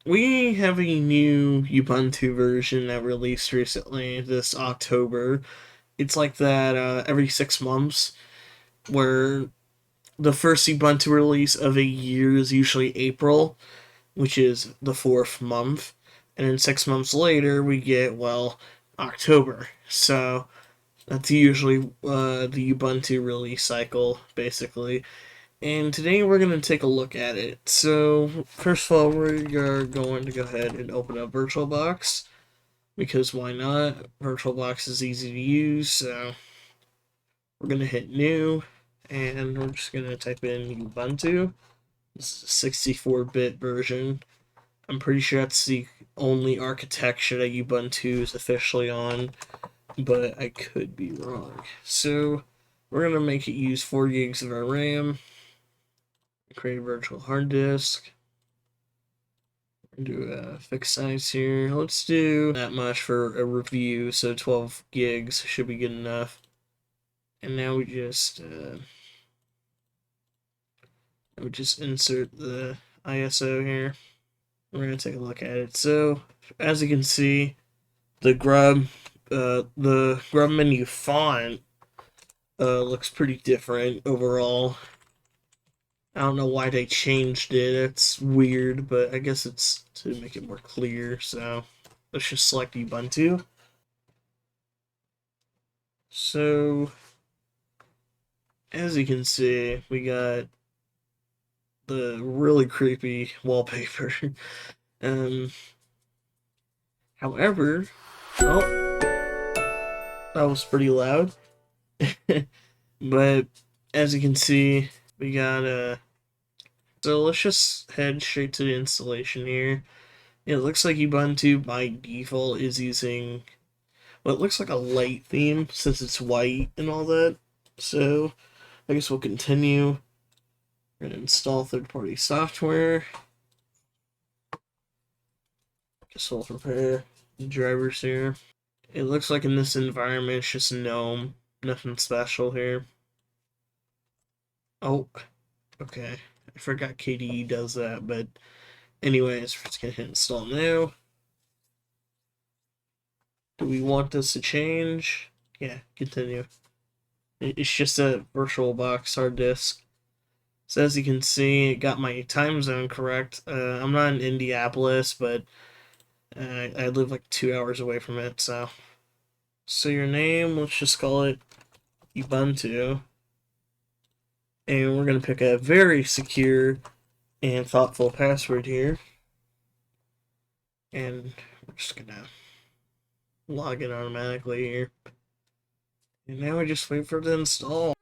we have a new Ubuntu version that released recently this October. It's like that every 6 months, where the first Ubuntu release of a year is usually April, which is the fourth month. And then 6 months later, we get, well, October. So that's usually the Ubuntu release cycle, basically. And today we're going to take a look at it. So, first of all, we're going to go ahead and open up VirtualBox, because why not? VirtualBox is easy to use, so we're going to hit New, and we're just going to type in Ubuntu. This is a 64-bit version. I'm pretty sure that's the only architecture that Ubuntu is officially on, but I could be wrong. So, we're going to make it use 4 gigs of our RAM. Create a virtual hard disk. Do a fixed size here. Let's do that much for a review, so 12 gigs should be good enough. And now we just insert the ISO here. We're gonna take a look at it. So as you can see, the grub menu font looks pretty different overall. I don't know why they changed it. It's weird, but I guess it's to make it more clear. So let's just select Ubuntu. So as you can see, we got the really creepy wallpaper. However, oh, that was pretty loud. But as you can see, we got a. So let's just head straight to the installation here. It looks like Ubuntu by default is using, well, it looks like a light theme since it's white and all that. So I guess we'll continue. We're gonna install third-party software. Guess we'll prepare the drivers here. It looks like in this environment it's just GNOME, nothing special here. Oh, okay. I forgot KDE does that, but anyways, we're just gonna hit install now. Do we want this to change? Yeah, continue. It's just a VirtualBox hard disk. So as you can see, it got my time zone correct. I'm not in Indianapolis, but I live like 2 hours away from it, so. So your name, let's just call it Ubuntu. And we're going to pick a very secure and thoughtful password here. And we're just going to log in automatically here. And now we just wait for it to install.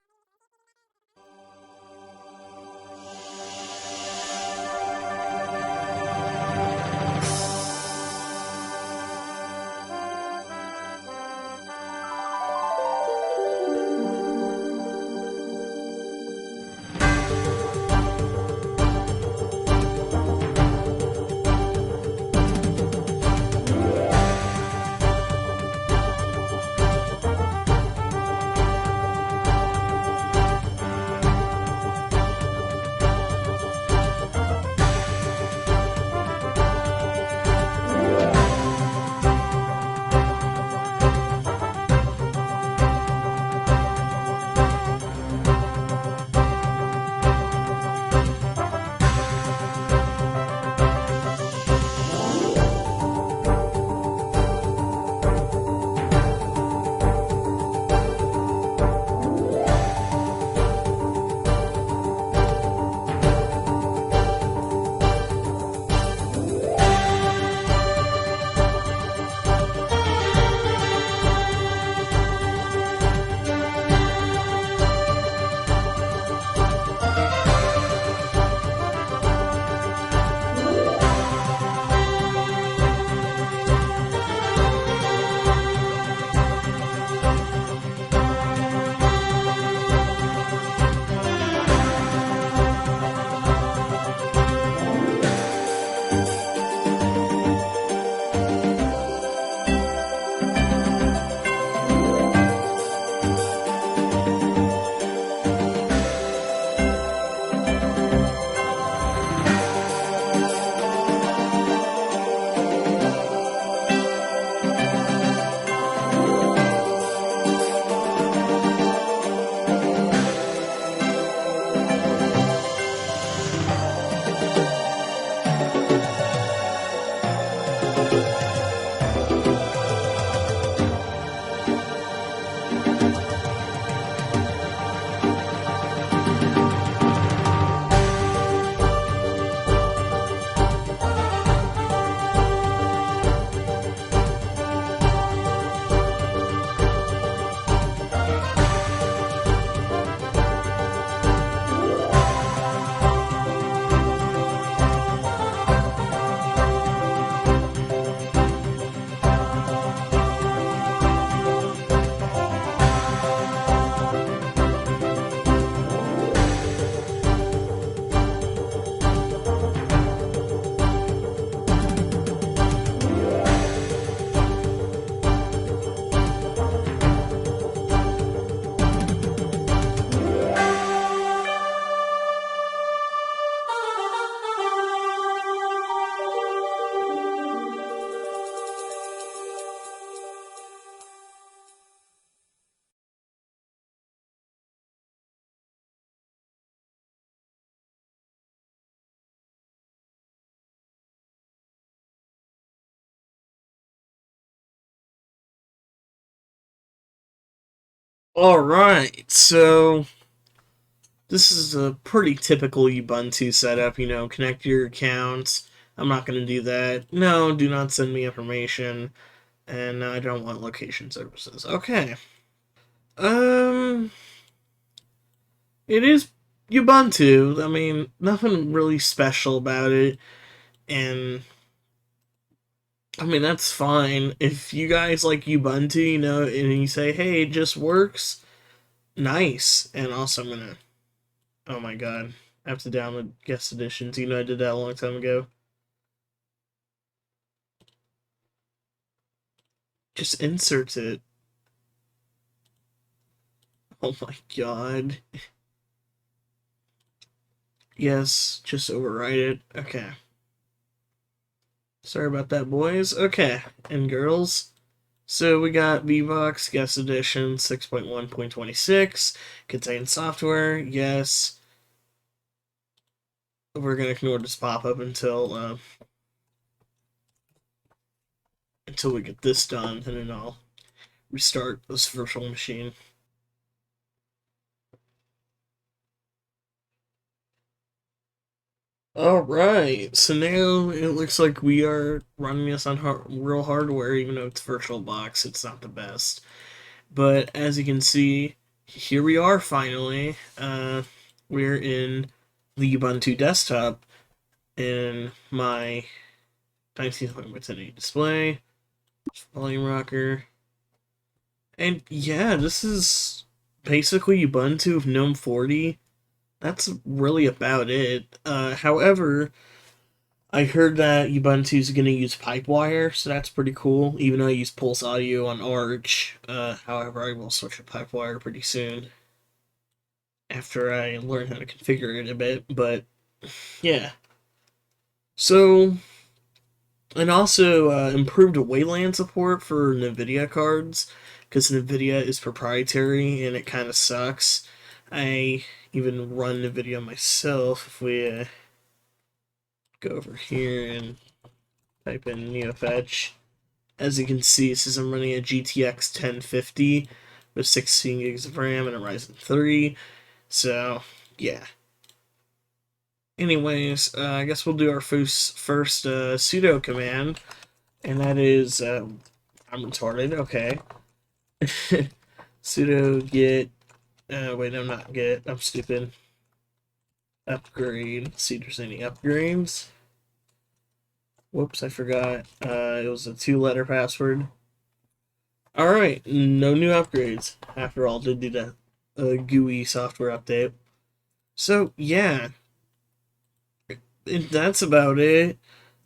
Alright, so this is a pretty typical Ubuntu setup, connect your accounts. I'm not going to do that. No, do not send me information. And I don't want location services. Okay. Um, it is Ubuntu. I mean, nothing really special about it. And I mean, that's fine. If you guys like Ubuntu, and you say, hey, it just works, nice. And also, I'm gonna. Oh my god. I have to download guest editions. I did that a long time ago. Just insert it. Oh my god. Yes, just overwrite it. Okay. Sorry about that, boys. Okay, and girls. So we got VBox Guest Edition 6.1.26. Contains software. Yes. We're gonna ignore this pop-up until we get this done, and then I'll restart this virtual machine. Alright, so now it looks like we are running this on real hardware, even though it's VirtualBox, it's not the best. But as you can see, here we are finally. We're in the Ubuntu desktop in my 1920x1080 display, volume rocker. And yeah, this is basically Ubuntu with GNOME 40. That's really about it. However, I heard that Ubuntu is going to use Pipewire, so that's pretty cool. Even though I use Pulse Audio on Arch, however, I will switch to Pipewire pretty soon after I learn how to configure it a bit. But yeah, so and also improved Wayland support for NVIDIA cards because NVIDIA is proprietary and it kind of sucks. I even run NVIDIA myself. If we go over here and type in NeoFetch, as you can see, it says I'm running a GTX 1050 with 16 gigs of RAM and a Ryzen 3. So, yeah. Anyways, I guess we'll do our first sudo command, and that is, I'm retarded, okay. Sudo git, wait, I'm not git, I'm stupid. Upgrade, see if there's any upgrades. Whoops, I forgot. It was a 2-letter password. Alright, no new upgrades. After all, did do the GUI software update. So, yeah, that's about it.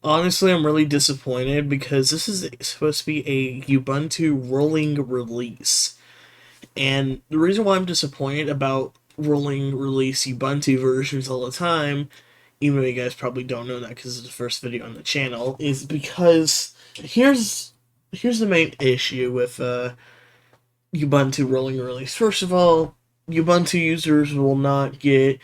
Honestly, I'm really disappointed because this is supposed to be a Ubuntu rolling release. And the reason why I'm disappointed about rolling release Ubuntu versions all the time, even though you guys probably don't know that because it's the first video on the channel, is because here's the main issue with Ubuntu rolling release. First of all, Ubuntu users will not get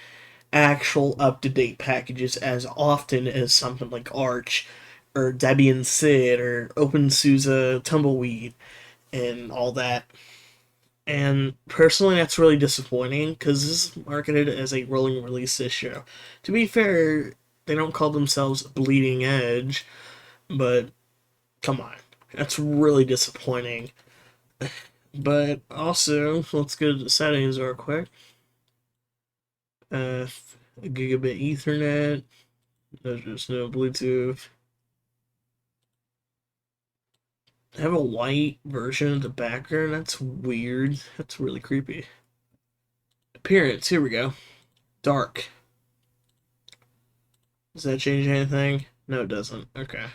actual up-to-date packages as often as something like Arch or Debian Sid or OpenSUSE Tumbleweed and all that. And personally, that's really disappointing because this is marketed as a rolling release issue. To be fair, they don't call themselves Bleeding Edge, but come on, that's really disappointing. But also, let's go to the settings real quick. Uh, Gigabit Ethernet. There's just no Bluetooth. I have a white version of the background. That's weird. That's really creepy. Appearance. Here we go. Dark. Does that change anything? No, it doesn't. Okay.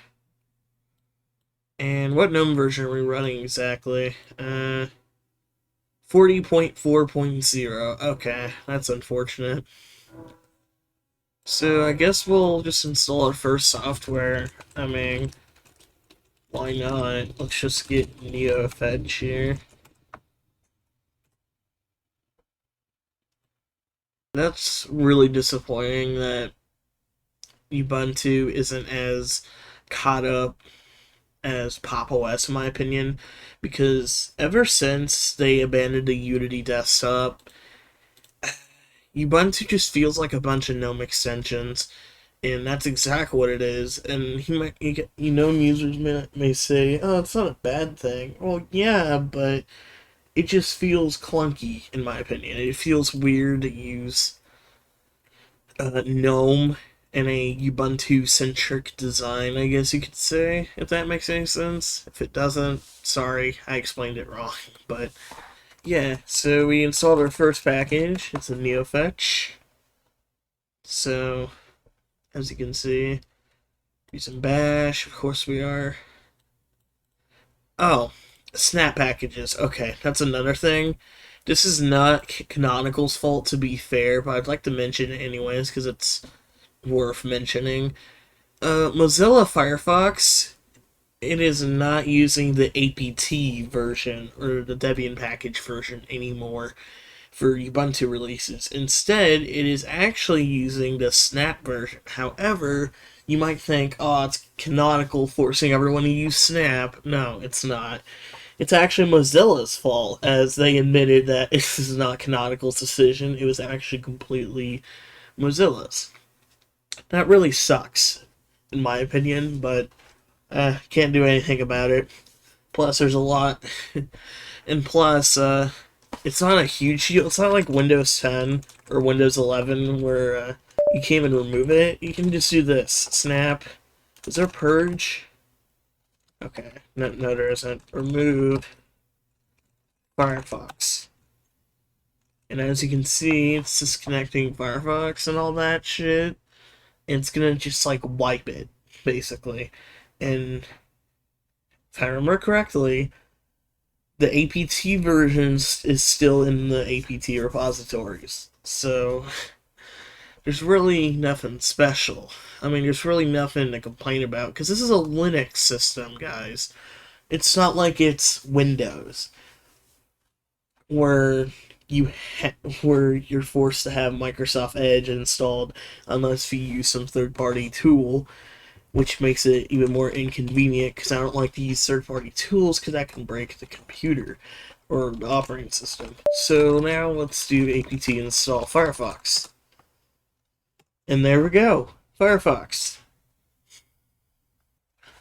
And what GNOME version are we running exactly? 40.4.0. Okay, that's unfortunate. So I guess we'll just install our first software. I mean, why not? Let's just get NeoFetch here. That's really disappointing that Ubuntu isn't as caught up as Pop! OS, in my opinion, because ever since they abandoned the Unity desktop, Ubuntu just feels like a bunch of GNOME extensions, and that's exactly what it is. And users may say, "Oh, it's not a bad thing." Well, yeah, but it just feels clunky, in my opinion. It feels weird to use GNOME in a Ubuntu centric design, I guess you could say, if that makes any sense. If it doesn't, sorry, I explained it wrong. But yeah, so we installed our first package. It's a NeoFetch. So, as you can see, using Bash, of course we are. Oh, snap packages. Okay, that's another thing. This is not Canonical's fault, to be fair, but I'd like to mention it anyways because it's worth mentioning. Mozilla Firefox, it is not using the APT version or the Debian package version anymore for Ubuntu releases. Instead, it is actually using the Snap version. However, you might think, oh, it's Canonical forcing everyone to use Snap. No, it's not. It's actually Mozilla's fault, as they admitted that this is not Canonical's decision. It was actually completely Mozilla's. That really sucks, in my opinion, but can't do anything about it. Plus, there's a lot. And plus, it's not a huge deal. It's not like Windows 10 or Windows 11 where you can't even remove it. You can just do this. Snap. Is there purge? Okay. No, there isn't. Remove Firefox. And as you can see, it's disconnecting Firefox and all that shit. And it's gonna just like wipe it, basically. And if I remember correctly, the APT versions is still in the APT repositories. So there's really nothing special. I mean, there's really nothing to complain about because this is a Linux system, guys. It's not like it's Windows where where you're forced to have Microsoft Edge installed unless you use some third-party tool, which makes it even more inconvenient because I don't like to use third-party tools because that can break the computer or the operating system. So now let's do apt install Firefox. And there we go, Firefox.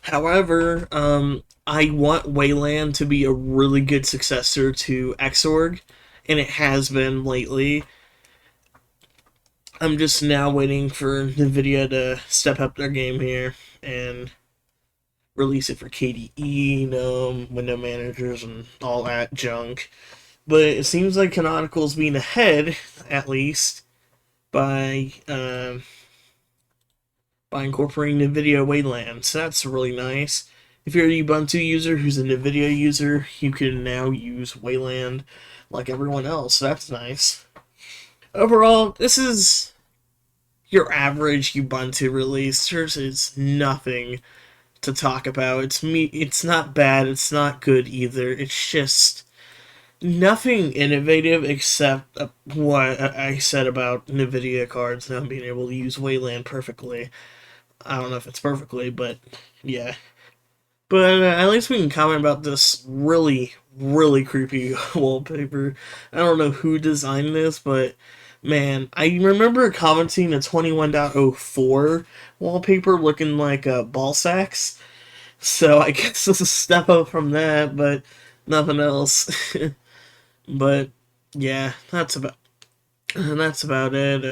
However, I want Wayland to be a really good successor to Xorg, and it has been lately. I'm just now waiting for NVIDIA to step up their game here and release it for KDE, window managers, and all that junk. But it seems like Canonical's being ahead, at least, by incorporating NVIDIA Wayland. So that's really nice. If you're a Ubuntu user who's a NVIDIA user, you can now use Wayland like everyone else. So that's nice. Overall, this is your average Ubuntu release. There's nothing to talk about. It's not bad. It's not good either. It's just nothing innovative except what I said about NVIDIA cards now being able to use Wayland perfectly. I don't know if it's perfectly, but yeah. But at least we can comment about this really, really creepy wallpaper. I don't know who designed this, but man, I remember commenting a 21.04 wallpaper looking like ball sacks. So I guess this is a step up from that, but nothing else. But yeah, that's about it.